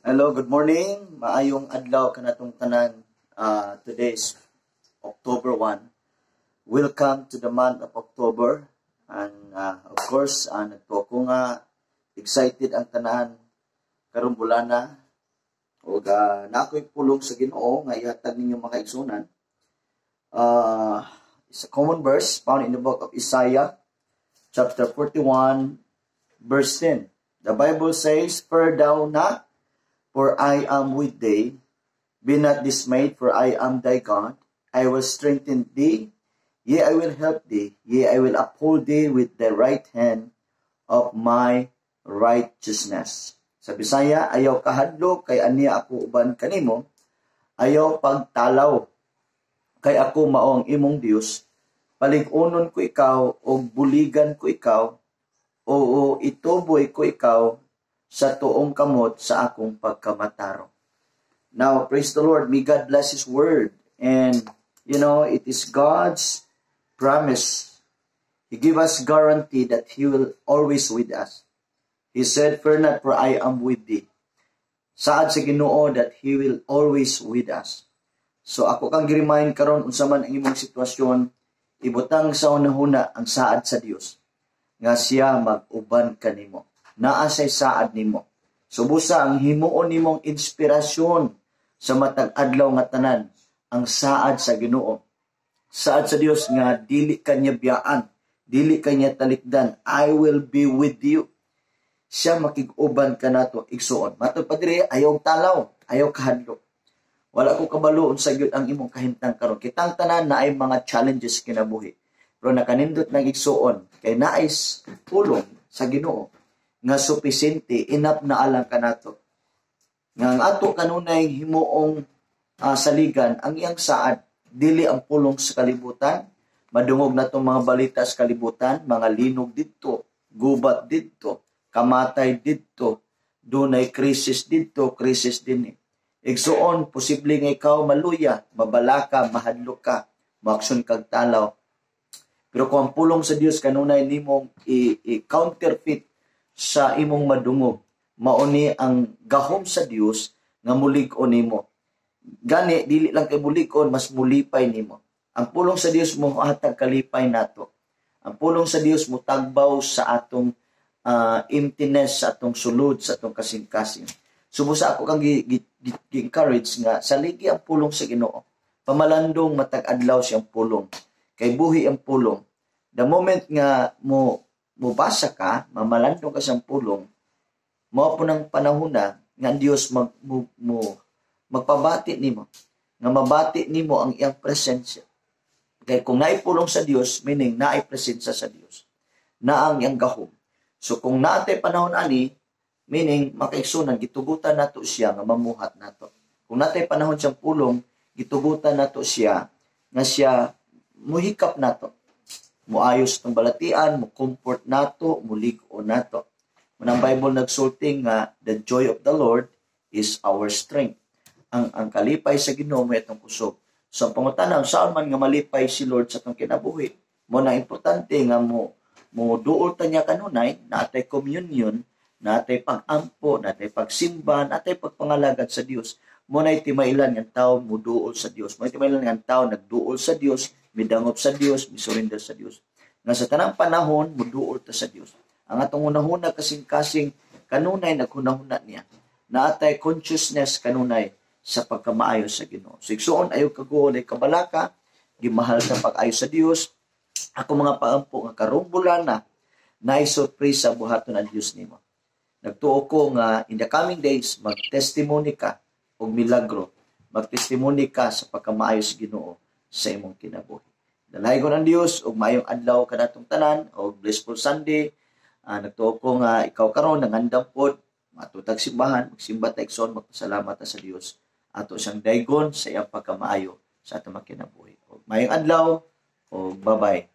Hello, good morning. Maayong adlaw kanatong tanan. Today is October 1. Welcome to the month of October. And of course, nagtuo ko nga excited ang tanan karong bulana. O na ako'y pulong sa Ginoo nga ihatag ninyo mga igsunan. It's a common verse found in the book of Isaiah, chapter 41, verse 10. The Bible says, "Fear thou not, for I am with thee. Be not dismayed, for I am thy God. I will strengthen thee. Yea, I will help thee. Yea, I will uphold thee with the right hand of my righteousness." Sa Bisaya, ayaw kahadlok, kay aniya ako uban kanimo. Ayaw pagtalaw, kay ako maong imong Dios. Palig-unon ko ikaw, o buligan ko ikaw, o ituboy ko ikaw sa tuong kamot sa akong pagkamataro. Now, praise the Lord. May God bless His word. And, it is God's promise. He give us guarantee that He will always with us. He said, "Fear not, for I am with thee." Saad sa Ginoo that He will always with us. So, ako kang gi-remind karon unsa man ang imong sitwasyon, ibutang sa unahuna ang saad sa Dios nga siya mag-uban kanimo. Naa say saad nimo. Subusa ang himuon nimong inspirasyon sa matag adlaw nga tanan ang saad sa Ginoo. Saad sa Dios nga dili kanya biyaan, dili kanya talikdan. I will be with you. Siya makig-uban kanato igsuon. Matod pa diri ayaw talaw, ayaw kahadlok. Wala ko kabalo unsa gyud ang imong kahimtang karon. Kitang tanan na ay mga challenges kinabuhi. Pero nakanindot ng igsuon kay naais pulong sa Ginoo nga supisente, enough na alang kanato. Nga ang ato kanunay himuong saligan, ang iyang saad, dili ang pulong sa kalibutan, madungog na itong mga balita sa kalibutan, mga linog dito, gubat dito, kamatay dito, dunay krisis dito, krisis din eh. Igsuon, posible nga ikaw maluya, mabalaka, mahadlok ka, maaksyon kag talaw. Pero kung ang pulong sa Dios kanunay nimong i-counterfeit sa imong madungog, mauni ang gahom sa Dios nga mulig-on nimo. Gani dili lang kay mulig-on, mas mulipay nimo. Ang pulong sa Dios mo hatag kalipay nato. Ang pulong sa Dios mo tagbaw sa atong emptiness, sa atong sulod, sa atong kasing-kasing. Subusa ako kang gi-encourage nga saligi ang pulong sa Ginoo. Pamalandong matag adlaw siyang pulong. Kay buhi ang pulong. The moment nga mubasa ka, mamalandong ka siyang pulong, mao po ng panahon na nga Dios magpabati nimo. Nga mabati nimo ang iyang presensya. Kay kung naipulong sa Dios, meaning naay presensya sa Dios. Na ang iyang gahom. So kung naatay panahon ani, meaning makaigsunan, gitugutan nato siya nga mamuhat nato. Kung naatay panahon siyang pulong, gitugutan nato siya nga siya muhikap nato. Muayos itong balatian, mu-comfort nato, mulig-o nato. Ang Bible nagsulting nga, the joy of the Lord is our strength. Ang kalipay sa Ginoo may itong kusog. So ang pangutana, saan man nga malipay si Lord sa itong kinabuhi, mo na importante nga mo duol ta niya kanunay, natay communion, natay pag-ampo, natay pagsimba, natay pagpangalagad sa Dios. Mo na itimailan ng tao mo duol sa Dios. Mo itimailan ng tao nagduol sa Dios, midangop sa Dios, misurrender sa Dios. Nga sa tanang panahon, muduol ta sa Dios. Ang atong unahuna kasing-kasing kanunay naghunahuna niya. Naatay consciousness kanunay sa pagkamaayo sa Ginoo. So igsuon ayo kaguol ay kabalaka, gimahal ka pag-ayo sa Dios. Ako mga paampo nga karong bulana naay surprise sa buhaton ang Dios nimo. Nagtuo ko nga in the coming days mag-testimony ka og milagro. Mag-testimony ka sa pagkamaayo sa Ginoo sa imong kinabuhi. Dalaygon ang Dios og maayong adlaw kanatong tanan og blissful Sunday. Nagtuo ko nga ikaw karon nangandam pod matutag simbahan, magsimba ta igsoon, magpasalamat ta sa Dios. Ato siyang daygon sa iyang pagkamaayo sa atong kinabuhi. Og maayong adlaw og bye-bye.